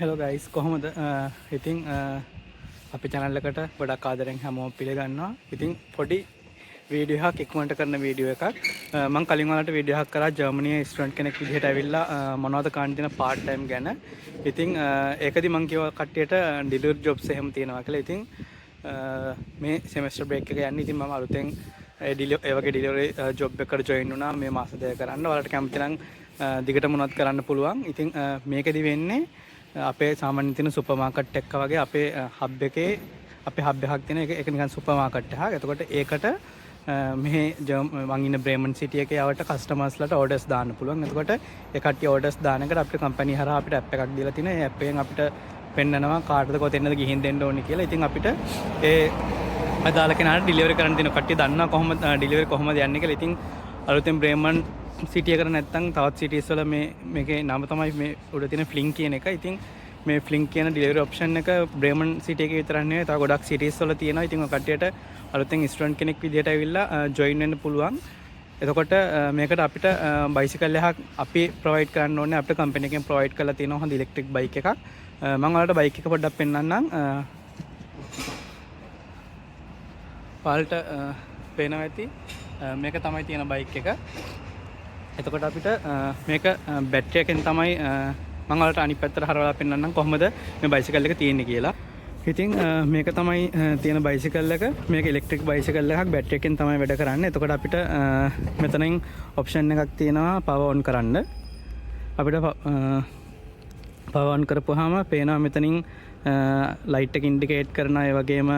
Hello guys කොහොමද ඉතින් අපි channel එකට ගොඩක් ආදරෙන් හැමෝම පිළිගන්නවා. ඉතින් පොඩි වීඩියෝ එකක් ඉක්මනට කරන වීඩියෝ එකක්. මම කලින් වලට වීඩියෝ එකක් කරා ජර්මනියේ ස්ටුඩන්ට් කෙනෙක් විදිහට ඇවිල්ලා මොනවද කාණ දෙන පාර්ට් ටයිම් ගැන. ඉතින් ඒකදී මම කිව්වා කට්ටියට ඩිලිවරි ජොබ්ස් එහෙම තියෙනවා කියලා. ඉතින් මේ සෙමෙස්ටර් බ්‍රේක් එක යන්නේ. ඉතින් මම අලුතෙන් ඒ වගේ ඩිලිවරි ජොබ් එකකට ජොයින් වුණා මේ මාස දෙක කරන්න. ඔයාලට කැමති නම් දිගට මොනවද කරන්න පුළුවන්. ඉතින් මේකෙදි වෙන්නේ අපේ සාමාන්‍ය තියෙන සුපර් මාකට් එකක වගේ අපේ හබ් එකේ අපේ හබ් එකක් තියෙන එක නිකන් සුපර් මාකට් එකක්. එතකොට ඒකට මෙහි මං ඉන්න බ්‍රේමන් සිටි එකේ යවට කස්ටමර්ස්ලාට ඕඩර්ස් දාන්න පුළුවන්. එතකොට ඒ කට්ටිය ඕඩර්ස් දාන එකට අපිට කම්පැනි හරහා අපිට ඇප් එකක් දීලා තිනවා. ඒ ඇප් එකෙන් අපිට පෙන්නනවා කාටද කොතැනද ගිහින් දෙන්න ඕනේ කියලා. ඉතින් අපිට ඒ අදාළ කෙනාට ඩිලිවරි කරන්න දෙන කට්ටිය දන්නවා කොහොමද ඩිලිවරි කොහොමද යන්නේ කියලා. ඉතින් අලුතෙන් බ්‍රේමන් සිටි එකට නැත්තම් තවත් සිටිස් වල මේකේ නම තමයි මේ උඩ තියෙන ෆ්ලින්ක් කියන එක. ඉතින් මේ ෆ්ලින්ක් කියන ඩිලිවරි ඔප්ෂන් එක බ්‍රේමන් සිටි එකේ විතරක් නෙවෙයි තව ගොඩක් සිටිස් වල තියෙනවා. ඉතින් ඔය කට්ටියට අලුතෙන් ස්ටුඩන්ට් කෙනෙක් විදිහට ඇවිල්ලා ජොයින් වෙන්න පුළුවන්. එතකොට මේකට අපිට බයිසිකල් එකක් අපි ප්‍රොවයිඩ් කරන්න ඕනේ. අපිට කම්පැනි එකෙන් ප්‍රොවයිඩ් කරලා තියෙනවා හොඳ ඉලෙක්ට්‍රික් බයික් එකක්. මම ඔයාලට බයික් එක පොඩ්ඩක් පෙන්නන්නම්. ඔයාලට පේනවා ඇති මේක තමයි තියෙන බයික් එක. එතකොට අපිට මේක බැටරි එකෙන් තමයි මම ඔයාලට අනිත් පැත්තට හරවලා පෙන්නන්නම් කොහොමද මේ බයිසිකල් එක තියෙන්නේ කියලා. ඉතින් මේක තමයි තියෙන බයිසිකල් එක. මේක ඉලෙක්ට්‍රික් බයිසිකල් එකක් බැටරි එකෙන් තමයි වැඩ කරන්නේ. එතකොට අපිට මෙතනින් ඔප්ෂන් එකක් තියෙනවා පවර් ඔන් කරන්න. අපිට පවර් ඔන් කරපුවාම පේනවා මෙතනින් ලයිට් එක ඉන්ඩිකේට් කරනවා. ඒ වගේම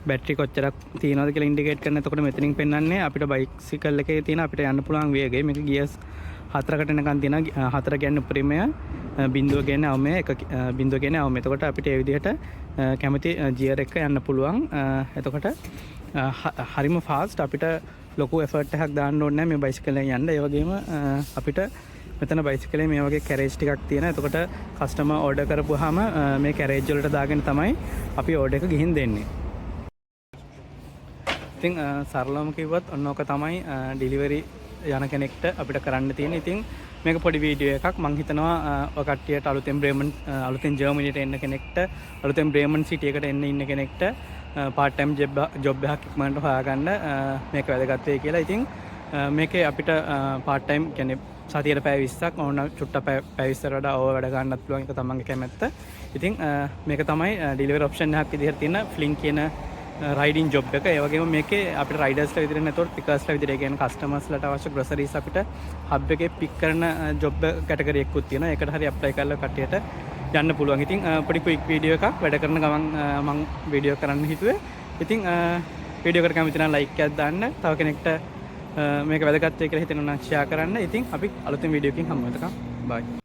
බැටරි කොච්චරක් තියෙනවද කියලා ඉන්ඩිකේට් කරන. එතකොට මෙතනින් පෙන්වන්නේ අපිට බයිසිකල් එකේ තියෙන අපිට යන්න පුළුවන් වේගය. මේක ගියර්ස් 4කට එනකන් තියෙනවා. 4 කියන්නේ උපරිමය, 0 කියන්නේ අවමය, 0 කියන්නේ අවමය. එතකොට අපිට ඒ විදිහට කැමති ගියර් එක යන්න පුළුවන්. එතකොට හරිම ෆාස්ට්. අපිට ලොකු එෆර්ට් එකක් දාන්න ඕනේ නැහැ මේ බයිසිකල් එකෙන් යන්න. ඒ වගේම අපිට මෙතන බයිසිකලේ මේ වගේ කැරේජ් ටිකක් තියෙනවා. එතකොට කස්ටමර් ඕඩර් කරපුවාම මේ කැරේජ් වලට දාගෙන තමයි අපි ඕඩර් එක ගිහින් දෙන්නේ. ඉතින් සරලවම කිව්වොත් ඔන්න ඔක තමයි ඩිලිවරි යන කෙනෙක්ට අපිට කරන්න තියෙන්නේ. ඉතින් මේක පොඩි වීඩියෝ එකක්. මම හිතනවා ඔය කට්ටියට අලුතෙන් ජර්මනියට එන්න කෙනෙක්ට, අලුතෙන් බ්‍රේමන් සිටි එකට ඉන්න කෙනෙක්ට පාර්ට් ටයිම් ජොබ් එකක් ඉක්මනට හොයාගන්න මේක වැදගත් වෙයි කියලා. ඉතින් මේකේ අපිට පාර්ට් ටයිම් කියන්නේ සතියට පැය 20ක් ඕන චුට්ටක් පැය 20කට වඩා ඕව වැඩ ගන්නත් පුළුවන්. ඒක තමන්ගේ කැමැත්ත. ඉතින් මේක තමයි ඩිලිවරි ඔප්ෂන් එකක් විදිහට තියෙන ෆ්ලින්ක් කියන රයිඩින් ජොබ් එක. ඒ වගේම මේකේ අපිට රයිඩර්ස්ලා විදිහට නැතොත් පිකර්ස්ලා විදිහට, ඒ කියන්නේ කස්ටමර්ස්ලාට අවශ්‍ය ග්‍රොසරිස් අපිට හබ් එකේ පික් කරන ජොබ් කැටගරි එකකුත් තියෙනවා. ඒකට හරි ඇප්ලයි කරලා කට්ටියට යන්න පුළුවන්. ඉතින් පොඩි ක්වික් වීඩියෝ එකක් වැඩ කරන ගමන් මම වීඩියෝ කරන්න හිතුවේ. ඉතින් වීඩියෝ එකට කැමති නම් ලයික් එකක් දාන්න. තව කෙනෙක්ට මේක වැදගත් වෙයි කියලා හිතෙනවා නම් ෂෙයා කරන්න. ඉතින් අපි අලුතෙන් වීඩියෝ එකකින් හමු වෙනකම් බයි.